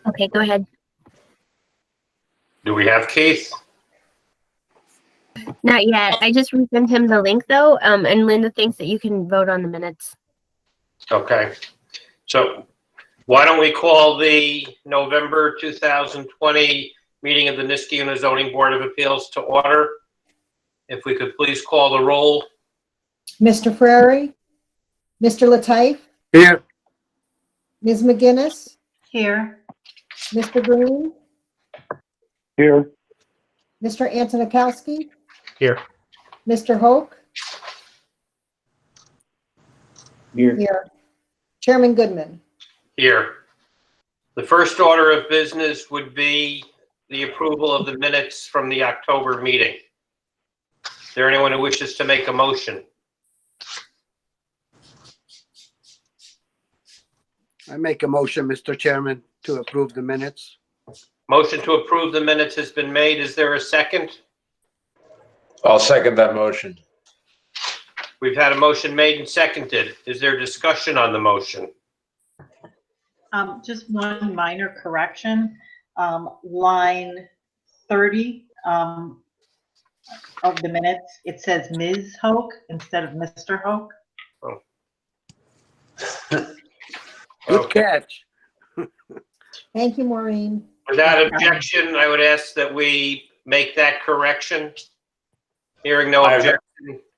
Okay, go ahead. Do we have Keith? Not yet. I just resent him the link though. And Linda thinks that you can vote on the minutes. Okay. So why don't we call the November 2020 meeting of the Niskayuna Zoning Board of Appeals to order? If we could please call the roll. Mr. Frary, Mr. Lateif, Here. Ms. McGinnis, Here. Mr. Green, Here. Mr. Antonikowski, Here. Mr. Hoke, here. Chairman Goodman. Here. The first order of business would be the approval of the minutes from the October meeting. Is there anyone who wishes to make a motion? I make a motion, Mr. Chairman, to approve the minutes. Motion to approve the minutes has been made. Is there a second? I'll second that motion. We've had a motion made and seconded. Is there discussion on the motion? Just one minor correction. Line 30 of the minutes, it says Ms. Hoke instead of Mr. Hoke. Good catch. Thank you, Maureen. Without objection, I would ask that we make that correction. Hearing no objection.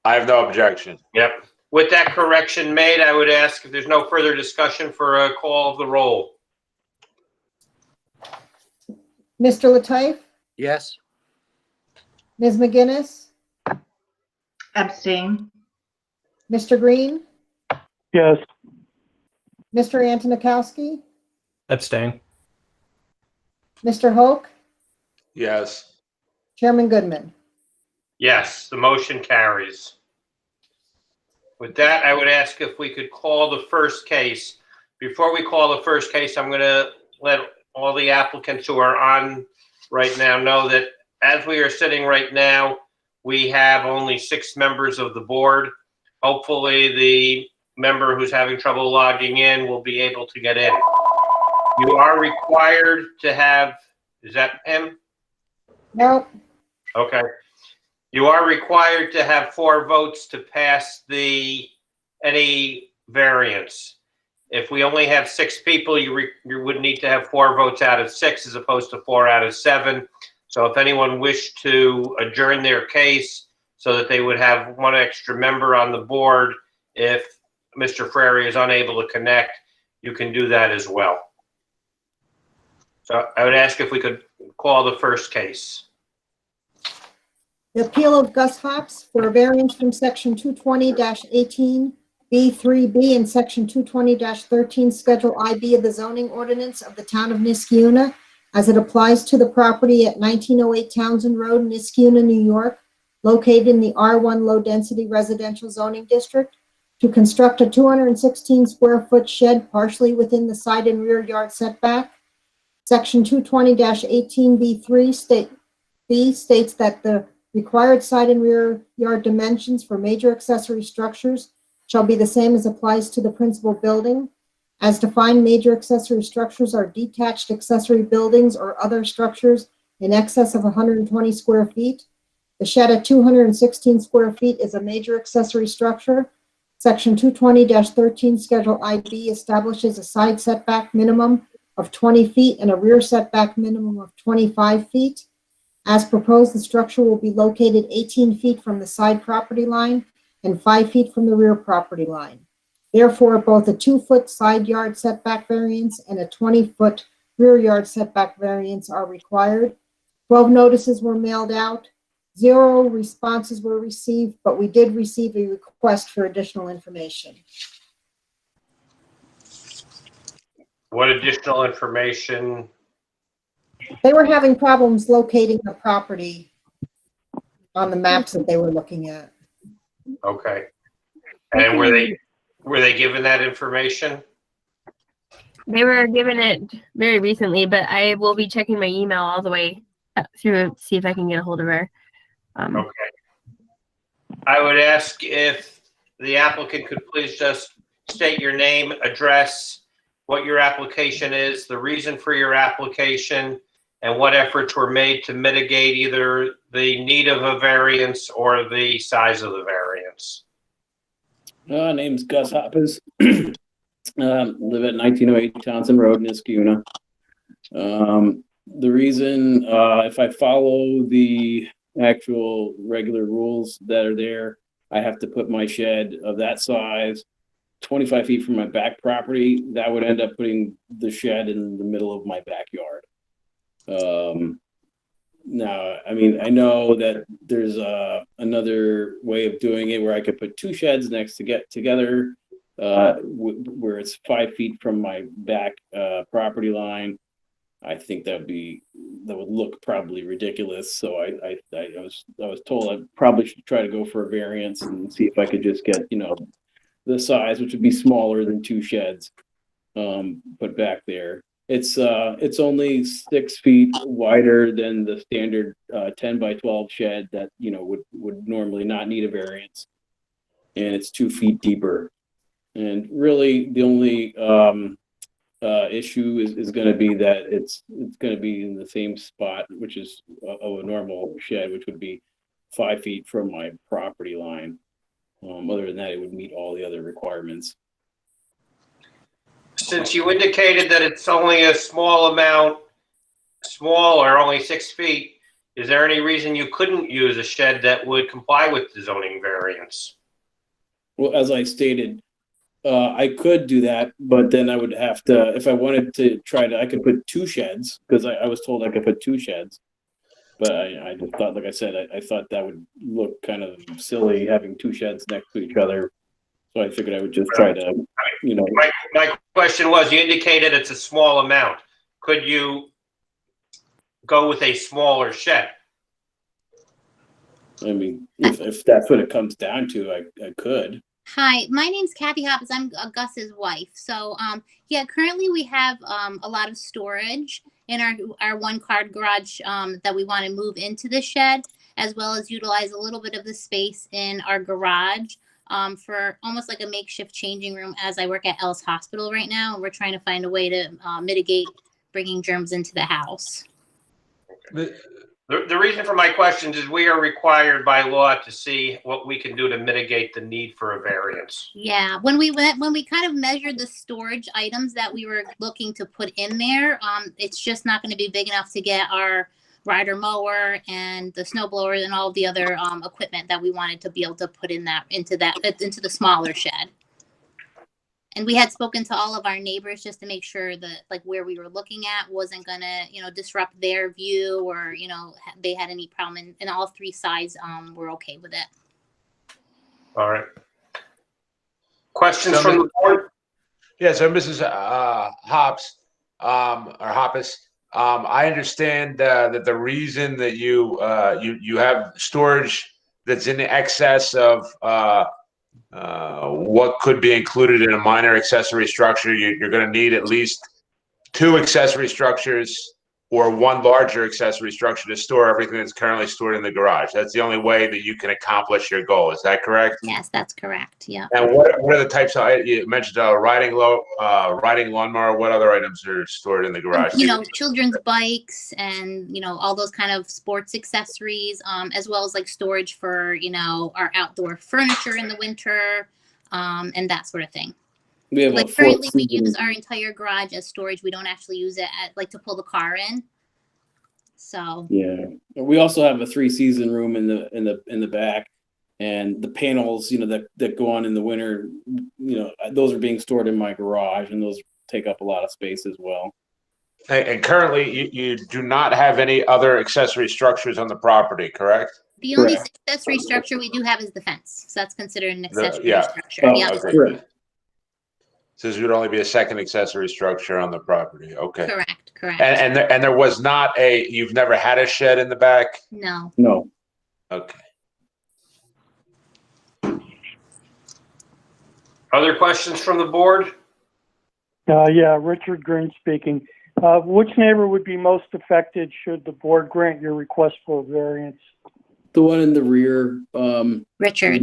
I have no objection. Yep. With that correction made, I would ask if there's no further discussion for a call of the roll. Mr. Lateif, Yes. Ms. McGinnis, Abstain. Mr. Green, Yes. Mr. Antonikowski, Abstain. Mr. Hoke, Yes. Chairman Goodman. Yes, the motion carries. With that, I would ask if we could call the first case. Before we call the first case, I'm going to let all the applicants who are on right now know that as we are sitting right now, we have only 6 members of the board. Hopefully, the member who's having trouble logging in will be able to get in. You are required to have, is that him? No, Okay. You are required to have 4 votes to pass any variance. If we only have 6 people, you would need to have 4 votes out of 6 as opposed to 4 out of 7. So if anyone wished to adjourn their case so that they would have 1 extra member on the board, if Mr. Frary is unable to connect, you can do that as well. So I would ask if we could call the first case. the appeal of Gus Hops for a variance from section 220-18B3B and section 220-13 Schedule IB of the zoning ordinance of the town of Niskayuna as it applies to the property at 1908 Townsend Road, Niskayuna, New York, located in the R1 low-density residential zoning district, to construct a 216 square foot shed partially within the side and rear yard setback. Section 220-18B3 states that the required side and rear yard dimensions for major accessory structures shall be the same as applies to the principal building. As defined, major accessory structures are detached accessory buildings or other structures in excess of 120 square feet. The shed at 216 square feet is a major accessory structure. Section 220-13 Schedule IB establishes a side setback minimum of 20 feet and a rear setback minimum of 25 feet. As proposed, the structure will be located 18 feet from the side property line and 5 feet from the rear property line. Therefore, both a 2-foot side yard setback variance and a 20-foot rear yard setback variance are required. 12 notices were mailed out. 0 responses were received, but we did receive a request for additional information. What additional information? They were having problems locating the property on the maps that they were looking at. Okay. And were they given that information? They were given it very recently, but I will be checking my email all the way through, see if I can get a hold of her. Okay. I would ask if the applicant could please just state your name, address, what your application is, the reason for your application, and what efforts were made to mitigate either the need of a variance or the size of the variance. Name's Gus Hoppes. Live at 1908 Townsend Road, Niskuna. The reason, if I follow the actual regular rules that are there, I have to put my shed of that size 25 feet from my back property. That would end up putting the shed in the middle of my backyard. Now, I mean, I know that there's another way of doing it where I could put two sheds next to get together, where it's 5 feet from my back property line. I think that would look probably ridiculous. So I was told I probably should try to go for a variance and see if I could just get, the size, which would be smaller than two sheds, put back there. It's only 6 feet wider than the standard 10 by 12 shed that would normally not need a variance, and it's 2 feet deeper. And really, the only issue is going to be that it's going to be in the same spot, which is of a normal shed, which would be 5 feet from my property line. Other than that, it would meet all the other requirements. Since you indicated that it's only a small amount, or only 6 feet, is there any reason you couldn't use a shed that would comply with the zoning variance? Well, as I stated, I could do that, but then I would have to, if I wanted to I could put two sheds, because I was told I could put two sheds. But I just thought, like I said, I thought that would look kind of silly having two sheds next to each other. So I figured I would just try to, My question was, you indicated it's a small amount. Could you go with a smaller shed? I mean, if that's what it comes down to, I could. Hi, my name's Kathy Hoppes. I'm Gus's wife. So, yeah, currently we have a lot of storage in our one-car garage that we want to move into the shed, as well as utilize a little bit of the space in our garage for almost like a makeshift changing room, as I work at Ellis Hospital right now, and we're trying to find a way to mitigate bringing germs into the house. The reason for my questions is we are required by law to see what we can do to mitigate the need for a variance. Yeah, when we kind of measured the storage items that we were looking to put in there, it's just not going to be big enough to get our rider mower and the snow blower and all of the other equipment that we wanted to be able to put into the smaller shed. And we had spoken to all of our neighbors just to make sure that like where we were looking at wasn't gonna, disrupt their view or, they had any problem, and all three sides were okay with it. All right. Questions from the board? Yeah, so Mrs. Hoppes, I understand that the reason that you have storage that's in excess of what could be included in a minor accessory structure, you're going to need at least two accessory structures or one larger accessory structure to store everything that's currently stored in the garage. That's the only way that you can accomplish your goal. Is that correct? Yes, that's correct. Yeah. And what are the types of, you mentioned riding lawnmower, what other items are stored in the garage? Children's bikes and, all those kind of sports accessories, as well as like storage for, our outdoor furniture in the winter, and that sort of thing. We have like currently we use our entire garage as storage. We don't actually use it to pull the car in. So yeah, we also have a 3-season room in the back, and the panels, that go on in the winter, those are being stored in my garage, and those take up a lot of space as well. And currently, you do not have any other accessory structures on the property, correct? The only accessory structure we do have is the fence. So that's considered an accessory structure. Oh, yeah. okay. Correct. So this would only be a second accessory structure on the property. Okay. Correct. And there was not you've never had a shed in the back? No. Okay. Other questions from the board? Yeah, Richard Green speaking. Which neighbor would be most affected should the board grant your request for a variance? The one in the rear, Richard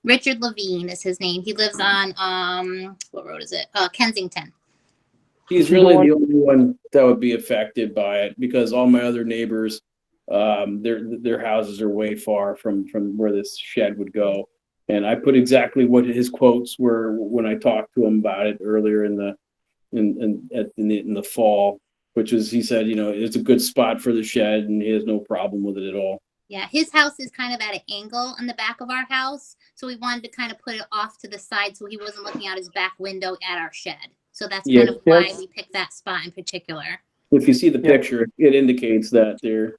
Richard Levine is his name. He lives on what road is it? Kensington. He's really the only one that would be affected by it because all my other neighbors, their houses are way far from where this shed would go. And I put exactly what his quotes were when I talked to him about it earlier in the fall, which was, he said, it's a good spot for the shed and he has no problem with it at all. Yeah, his house is kind of at an angle on the back of our house. So we wanted to kind of put it off to the side so he wasn't looking out his back window at our shed. So that's kind of why we picked that spot in particular. If you see the picture, it indicates that there.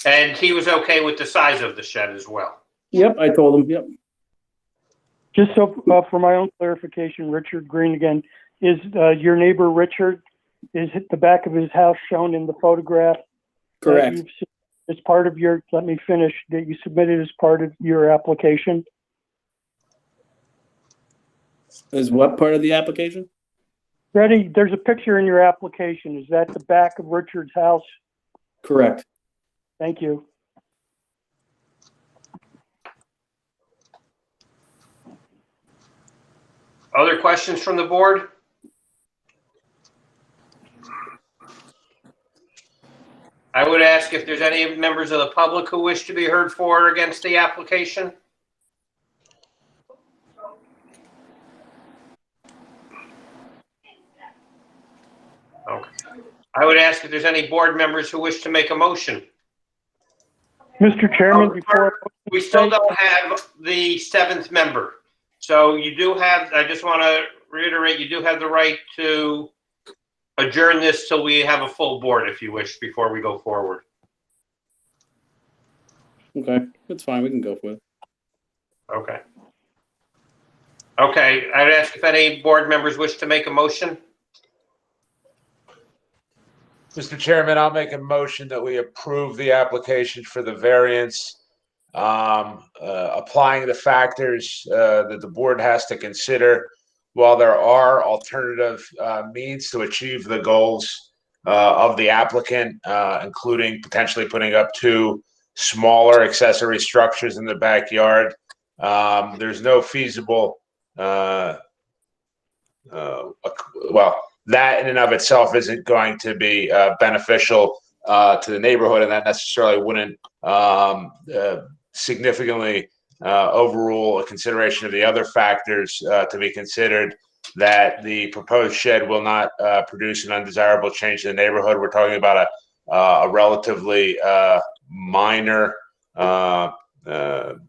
And he was okay with the size of the shed as well. Yep, I told him, yep. Just so for my own clarification, Richard Green again, is your neighbor Richard, is the back of his house shown in the photograph? Correct. As part of your, let me finish, that you submitted as part of your application? Is what part of the application? Freddie, there's a picture in your application. Is that the back of Richard's house? Correct. Thank you. Other questions from the board? I would ask if there's any members of the public who wish to be heard for or against the application. Okay. I would ask if there's any board members who wish to make a motion. Mr. Chairman, before We still don't have the seventh member. So you do have, I just want to reiterate, you do have the right to adjourn this till we have a full board if you wish before we go forward. Okay, that's fine. We can go for it. Okay. Okay, I'd ask if any board members wish to make a motion. Mr. Chairman, I'll make a motion that we approve the application for the variance, applying the factors that the board has to consider. While there are alternative means to achieve the goals of the applicant, including potentially putting up 2 smaller accessory structures in the backyard, there's no feasible, that in and of itself isn't going to be beneficial to the neighborhood, and that necessarily wouldn't significantly overrule a consideration of the other factors to be considered, that the proposed shed will not produce an undesirable change to the neighborhood. We're talking about a relatively minor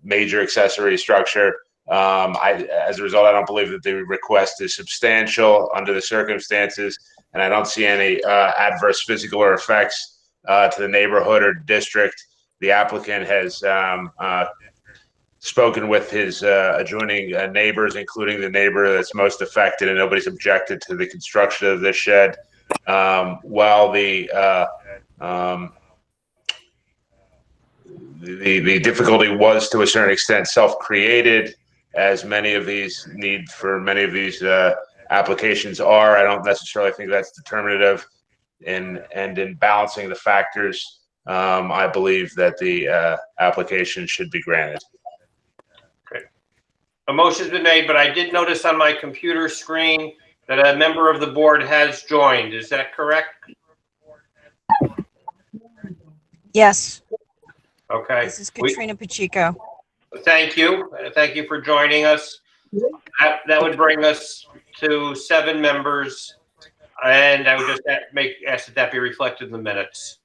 major accessory structure. As a result, I don't believe that the request is substantial under the circumstances, and I don't see any adverse physical or effects to the neighborhood or district. The applicant has spoken with his adjoining neighbors, including the neighbor that's most affected, and nobody's objected to the construction of this shed. While the difficulty was to a certain extent self-created, as many of these applications are, I don't necessarily think that's determinative. And in balancing the factors, I believe that the application should be granted. Okay. A motion's been made, but I did notice on my computer screen that a member of the board has joined. Is that correct? Yes. Okay. This is Katrina Pacheco. Thank you. Thank you for joining us. That would bring us to 7 members, and I would just ask that be reflected in the minutes.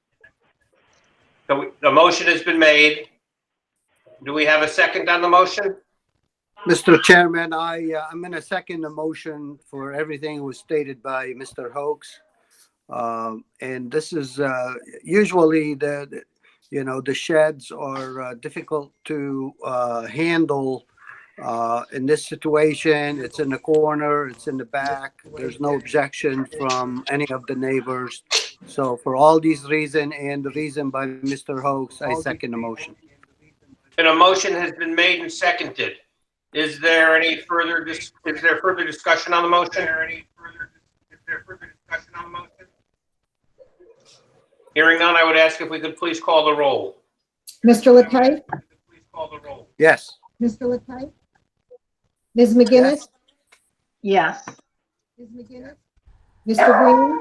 So the motion has been made. Do we have a second on the motion? Mr. Chairman, I'm going to second the motion for everything that was stated by Mr. Hoax. And this is usually the sheds are difficult to handle. In this situation, it's in the corner, it's in the back. There's no objection from any of the neighbors. So for all these reasons and the reason by Mr. Hoax, I second the motion. And a motion has been made and seconded. Is there any further discussion on the motion? Hearing none, I would ask if we could please call the roll. Mr. Latype? Yes. Mr. Latype? Ms. McGinnis? Yes. Ms. McGinnis? Mr. Green?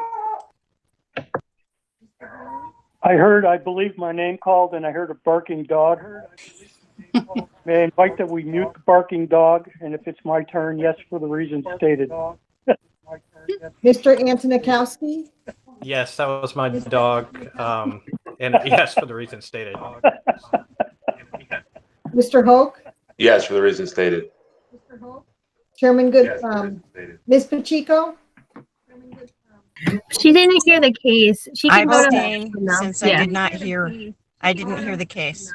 I believe my name called and I heard a barking dog. May I invite that we mute the barking dog, and if it's my turn, yes, for the reasons stated. Mr. Antonikowski? Yes, that was my dog. And yes, for the reasons stated. Mr. Hoke? Yes, for the reasons stated. Chairman Good, Yes, for the reasons stated. Ms. Pacheco? She didn't hear the case. She I can vote on abstain that. since I did not hear, I didn't hear the case.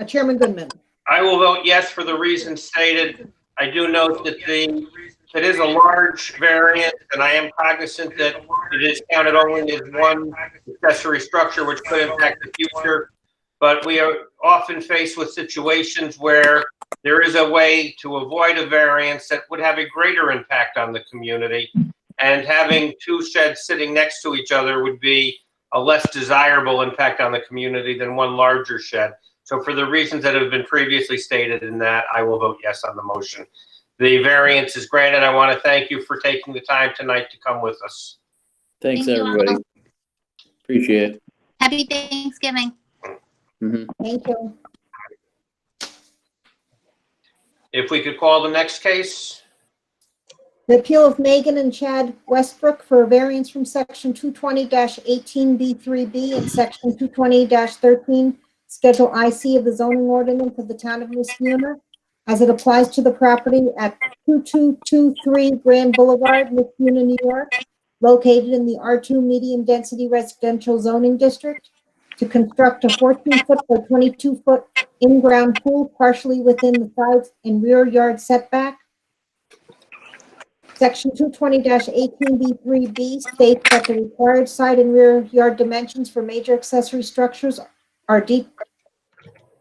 Chairman Goodman? I will vote yes for the reasons stated. I do note that it is a large variance, and I am cognizant that it is counted only as one accessory structure, which could impact the future. But we are often faced with situations where there is a way to avoid a variance that would have a greater impact on the community. And having two sheds sitting next to each other would be a less desirable impact on the community than one larger shed. So for the reasons that have been previously stated in that, I will vote yes on the motion. The variance is granted. I want to thank you for taking the time tonight to come with us. Thanks, Thank you, everybody. Al. Appreciate it. Happy Thanksgiving. Mhm. Thank you. If we could call the next case. The appeal of Megan and Chad Westbrook for a variance from section 220-18B3B and section 220-13 Schedule IC of the zoning ordinance of the town of Niskuna as it applies to the property at 2223 Grand Boulevard, Niskuna, New York, located in the R2 medium density residential zoning district, to construct a 14-foot by 22-foot in-ground pool partially within the side and rear yard setback. Section 220-18B3B states that the required side and rear yard dimensions for major accessory structures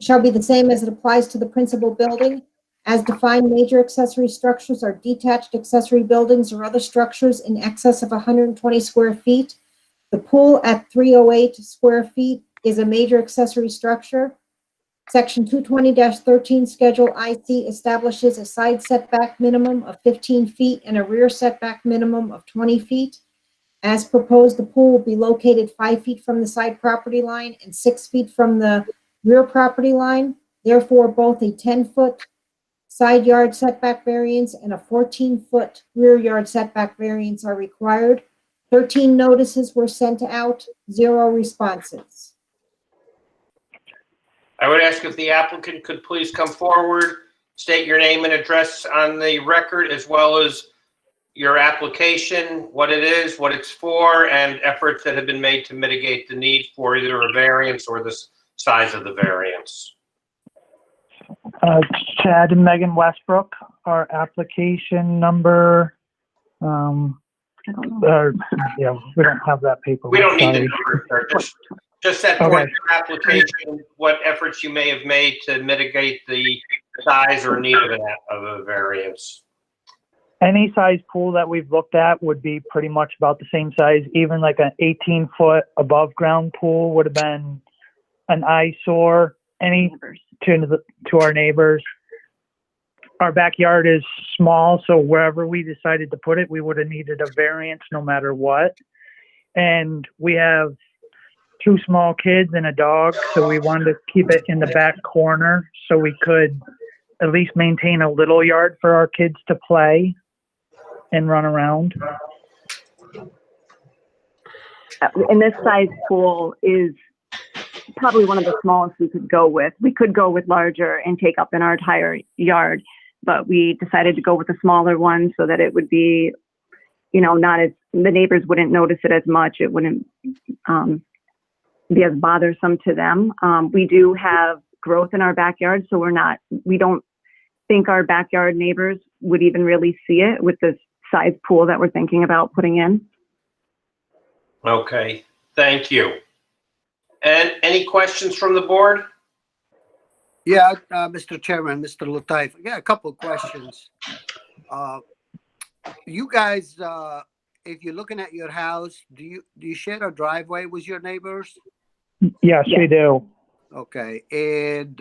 shall be the same as it applies to the principal building. As defined, major accessory structures are detached accessory buildings or other structures in excess of 120 square feet. The pool at 308 square feet is a major accessory structure. Section 220-13 Schedule IC establishes a side setback minimum of 15 feet and a rear setback minimum of 20 feet. As proposed, the pool will be located 5 feet from the side property line and 6 feet from the rear property line. Therefore, both a 10-foot side yard setback variance and a 14-foot rear yard setback variance are required. 13 notices were sent out, 0 responses. I would ask if the applicant could please come forward, state your name and address on the record, as well as your application, what it is, what it's for, and efforts that have been made to mitigate the need for either a variance or the size of the variance. Chad and Megan Westbrook, our application number, we don't have that paper. We don't need the number, sir. Just set forth Okay. your application, what efforts you may have made to mitigate the size or need of a variance. Any size pool that we've looked at would be pretty much about the same size. Even like an 18-foot above ground pool would have been an eyesore to our neighbors. Our backyard is small, so wherever we decided to put it, we would have needed a variance no matter what. And we have 2 small kids and a dog, so we wanted to keep it in the back corner so we could at least maintain a little yard for our kids to play and run around. And this size pool is probably one of the smallest we could go with. We could go with larger and take up in our entire yard, but we decided to go with a smaller one so that it would be, not as, the neighbors wouldn't notice it as much. It wouldn't be as bothersome to them. We do have growth in our backyard, so we don't think our backyard neighbors would even really see it with this size pool that we're thinking about putting in. Okay, thank you. And any questions from the board? Yeah, Mr. Chairman, Mr. Lataif, I got a couple of questions. You guys, if you're looking at your house, do you share a driveway with your neighbors? Yes, we do. Okay, and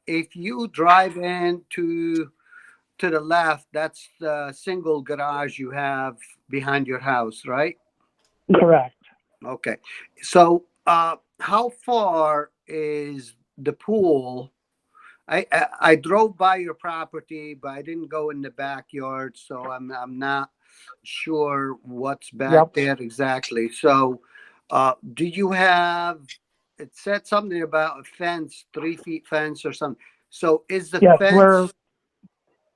if you drive in to the left, that's the single garage you have behind your house, right? Correct. Okay, so how far is the pool? I drove by your property, but I didn't go in the backyard, so I'm not sure what's back Yep. there exactly. So, do you have? It said something about a fence, 3 feet fence or something. So, is the Yes, fence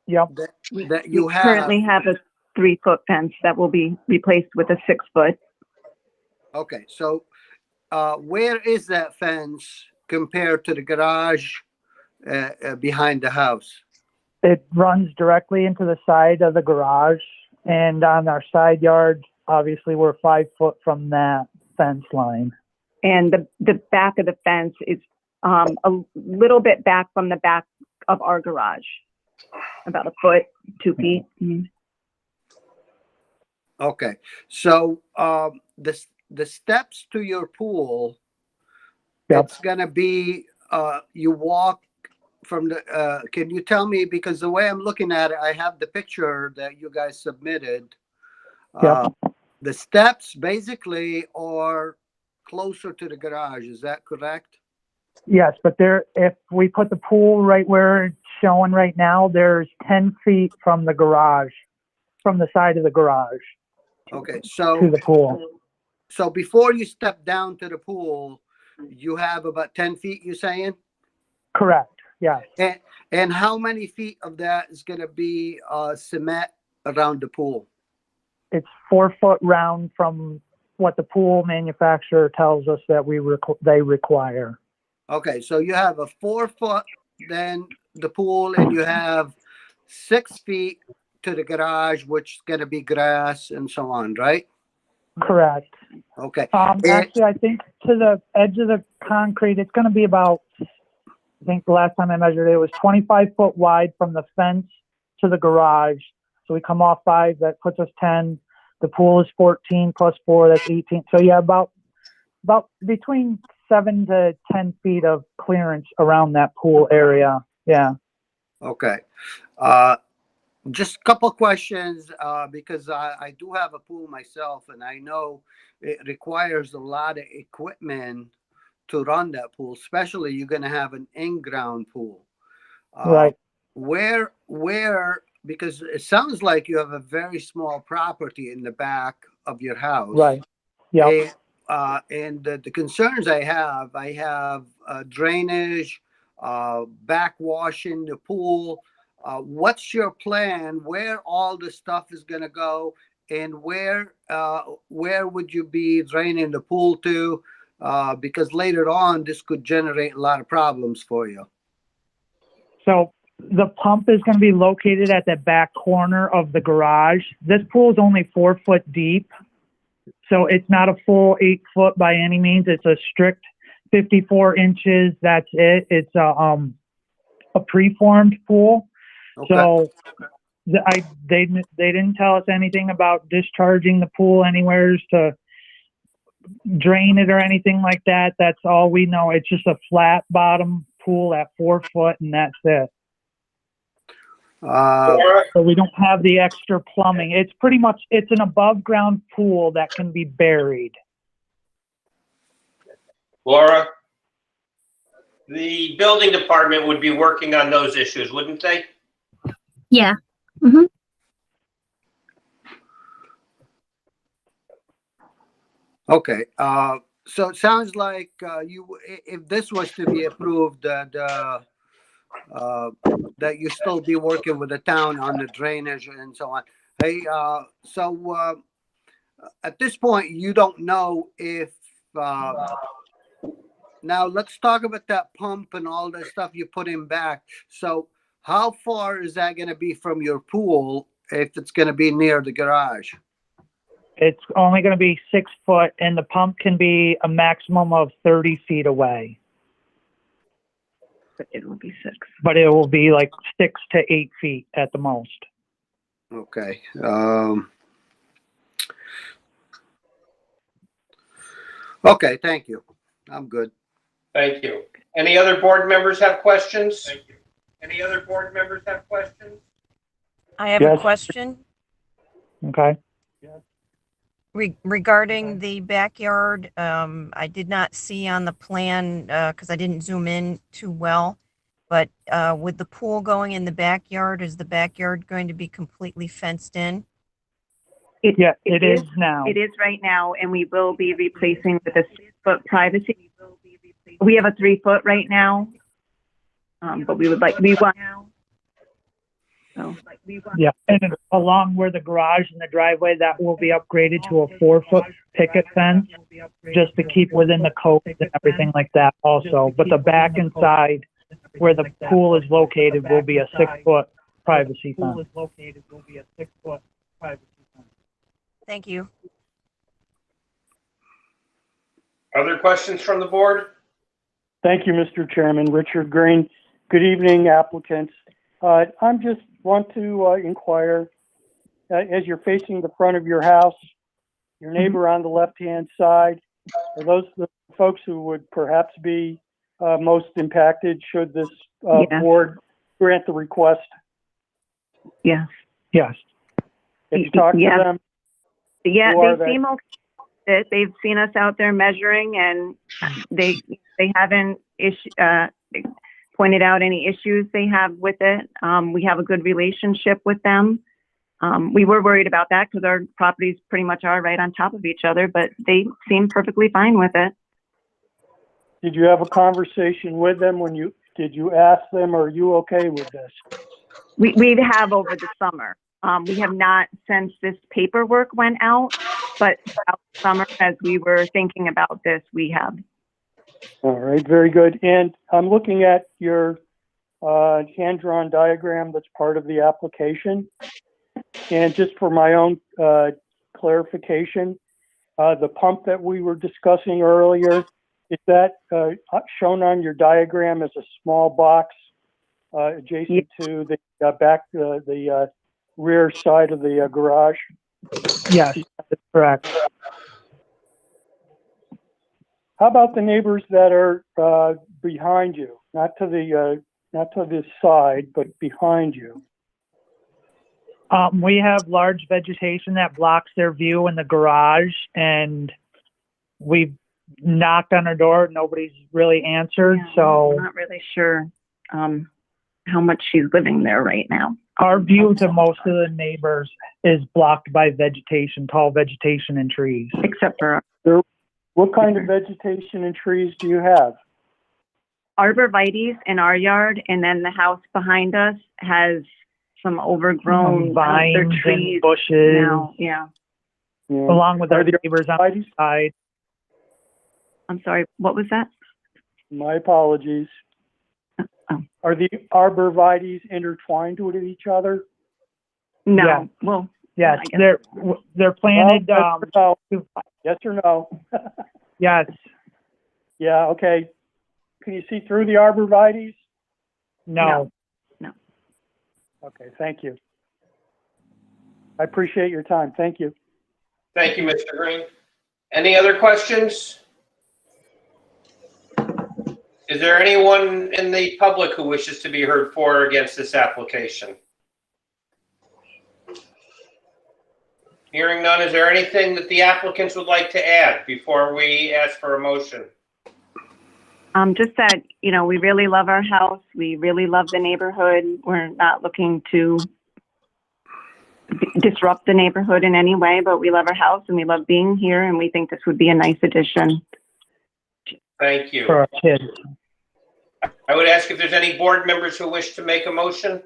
yep. that We you have? currently have a 3-foot fence that will be replaced with a 6-foot. Okay, so where is that fence compared to the garage behind the house? It runs directly into the side of the garage, and on our side yard, obviously, we're 5 foot from that fence line. And the back of the fence is a little bit back from the back of our garage, about a foot, 2 feet. Mhm. Okay, so the steps to your pool, Yep. it's gonna be you walk from the. Can you tell me, because the way I'm looking at it, I have the picture that you guys submitted. Yep. The steps basically are closer to the garage. Is that correct? Yes, but if we put the pool right where it's showing right now, there's 10 feet from the garage, from the side of the garage Okay, to so the pool. before you step down to the pool, you have about 10 feet, you're saying? Correct. Yes. And how many feet of that is going to be cement around the pool? It's 4 foot round from what the pool manufacturer tells us that they require. Okay, so you have a 4 foot, then the pool, and you have 6 feet to the garage, which is going to be grass and so on, right? Correct. Okay. Actually, I think to the edge of the concrete, it's going to be about, I think the last time I measured it was 25 foot wide from the fence to the garage. So we come off 5, that puts us 10. The pool is 14 plus 4, that's 18. So yeah, about between 7 to 10 feet of clearance around that pool area. Yeah. Okay. Just a couple questions, because I do have a pool myself, and I know it requires a lot of equipment to run that pool, especially you're going to have an in-ground pool. Right. Where, because it sounds like you have a very small property in the back of your house. Right. Yeah. And the concerns I have drainage, backwashing the pool. What's your plan? Where all the stuff is going to go, and where would you be draining the pool to? Because later on, this could generate a lot of problems for you. So the pump is going to be located at the back corner of the garage. This pool is only 4 foot deep, so it's not a full 8 foot by any means. It's a strict 54 inches. That's it. It's a preformed pool. Okay. So they didn't tell us anything about discharging the pool anywheres to drain it or anything like that. That's all we know. It's just a flat bottom pool at 4 foot, and that's it. So we don't have the extra plumbing. It's pretty much, it's an above ground pool that can be buried. Laura, the building department would be working on those issues, wouldn't they? Yeah. Mm-hmm. Okay. So it sounds like if this was to be approved, that you still be working with the town on the drainage and so on. Hey, so at this point, you don't know if. Now let's talk about that pump and all the stuff you put in back. So how far is that going to be from your pool if it's going to be near the garage? It's only going to be 6 foot, and the pump can be a maximum of 30 feet away. But it will be 6. But it will be like 6 to 8 feet at the most. Okay. Okay, thank you. I'm good. Thank you. Any other board members have questions? Thank you. Any other board members have questions? I have Yes. a question Okay. regarding the backyard. I did not see on the plan, because I didn't zoom in too well. But with the pool going in the backyard, is the backyard going to be completely fenced in? Yeah, it is now. It is right now, and we will be replacing with a 6-foot privacy. We have a 3-foot right now. But we want. Yeah, and along where the garage and the driveway, that will be upgraded to a 4-foot picket fence, just to keep within the code and everything like that also. But the back and side, where the pool is located, will be a 6-foot privacy fence. Thank you. Other questions from the board? Thank you, Mr. Chairman. Richard Green. Good evening, applicants. I'm just want to inquire, as you're facing the front of your house, your neighbor on the left-hand side, are those the folks who would perhaps be most impacted should this board grant the request? Yes. Yes. Have you talked to them? Yeah, Who are they seem okay. They've seen us out there measuring, and they haven't pointed out any issues they have with it. We have a good relationship with them. We were worried about that because our properties pretty much are right on top of each other, but they seem perfectly fine with it. Did you have a conversation with them did you ask them, are you okay with this? We have over the summer. We have not since this paperwork went out, but throughout the summer, as we were thinking about this, we have. All right, very good. And I'm looking at your hand-drawn diagram that's part of the application. And just for my own clarification, the pump that we were discussing earlier, is that shown on your diagram as a small box adjacent to the rear side of the garage? Yes, that's correct. How about the neighbors that are behind you, not to the side, but behind you? We have large vegetation that blocks their view in the garage, and we've knocked on their door. Nobody's really answered, so I'm not really sure how much she's living there right now. Our view to most of the neighbors is blocked by vegetation, tall vegetation and trees. Except for what kind of vegetation and trees do you have? Arborvitaes in our yard, and then the house behind us has some overgrown vines trees and bushes. now. Yeah. Along with our neighbors on the side. I'm sorry, what was that? My apologies. Oh. Are the arborvitaes intertwined with each other? No. Yeah. Well, yes, I guess they're planted. Yes or no? Yes. Yeah. Okay. Can you see through the arborvitaes? No. No. Okay. Thank you. I appreciate your time. Thank you. Thank you, Mr. Green. Any other questions? Is there anyone in the public who wishes to be heard for or against this application? Hearing none, is there anything that the applicants would like to add before we ask for a motion? Just that, we really love our house. We really love the neighborhood. We're not looking to disrupt the neighborhood in any way, but we love our house and we love being here, and we think this would be a nice addition. Thank you. For our kids. I would ask if there's any board members who wish to make a motion.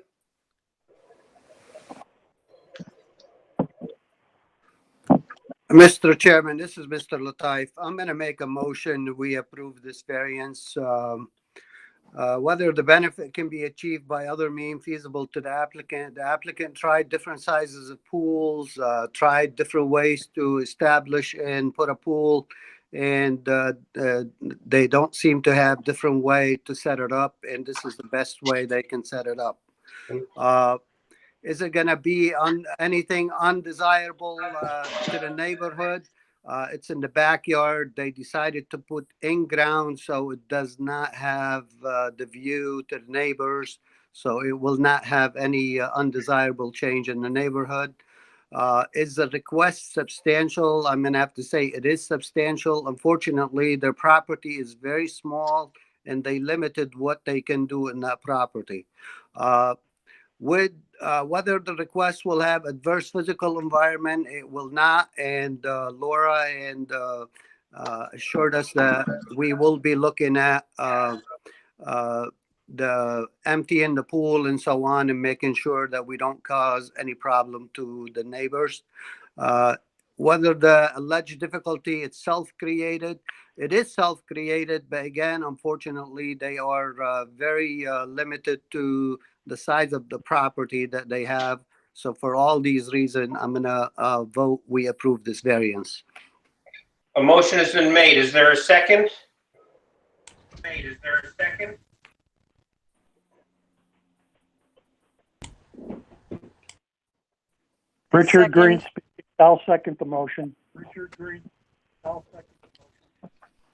Mr. Chairman, this is Mr. Lataif. I'm going to make a motion. We approve this variance. Whether the benefit can be achieved by other means feasible to the applicant. The applicant tried different sizes of pools, tried different ways to establish and put a pool, and they don't seem to have different way to set it up, and this is the best way they can set it up. Is it going to be anything undesirable to the neighborhood? It's in the backyard. They decided to put in ground, so it does not have the view to the neighbors. So it will not have any undesirable change in the neighborhood. Is the request substantial? I'm gonna have to say it is substantial. Unfortunately, their property is very small and they limited what they can do in that property. With whether the request will have adverse physical environment, it will not. And Laura and assured us that we will be looking at the emptying the pool and so on, and making sure that we don't cause any problem to the neighbors. Whether the alleged difficulty is self-created, it is self-created, but again, unfortunately, they are very limited to the size of the property that they have. So for all these reasons, I'm gonna vote we approve this variance. A motion has been made. Is there a second? Richard Second. Green, speaking. I'll second the motion.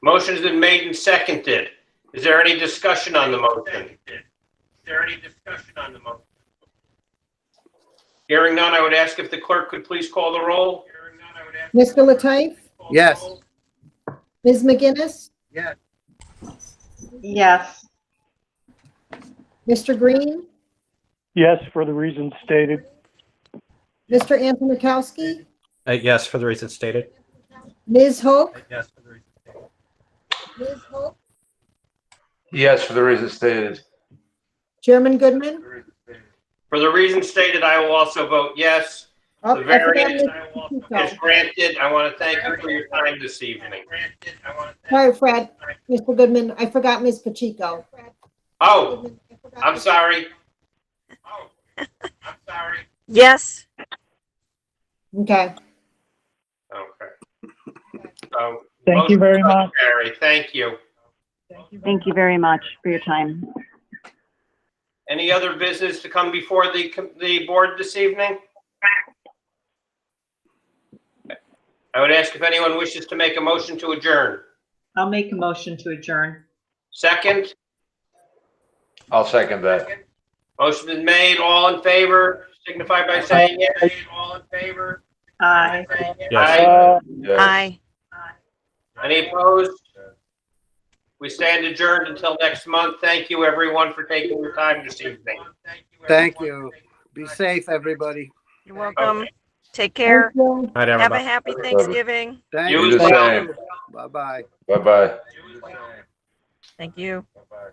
Motion has been made and seconded. Is there any discussion on the motion? Hearing none, I would ask if the clerk could please call the roll. Mr. Latif? Yes. Ms. McGinnis? Yes. Mr. Green? Yes, for the reasons stated. Mr. Antonikowski? Yes, for the reasons stated. Ms. Hoke? Yes, for the reasons stated. Ms. Hoke? Yes, for the reasons stated. Chairman Goodman? For the reasons stated, I will also vote yes. Oh, The I forgot variance Ms. Pacheco. is granted. I want to thank you for your time this evening. Sorry, Fred. Mr. Goodman, I forgot Ms. Pacheco. Oh, I'm sorry. Yes. Okay. Okay. So, Thank you very motion much. carried. Thank you. Thank you very much for your time. Any other business to come before the board this evening? I would ask if anyone wishes to make a motion to adjourn. I'll make a motion to adjourn. Second, I'll second that. motion is made. All in favor, signify by saying yes. Aye. Yes. Aye. Yes. Aye. Any opposed? We stand adjourned until next month. Thank you, everyone, for taking your time this evening. Thank you. Be safe, everybody. You're welcome. Take care. Thank you. Night, Have a everybody. happy Thanksgiving. Thank You you. as well. Bye-bye. Bye-bye. Thank you. Bye-bye.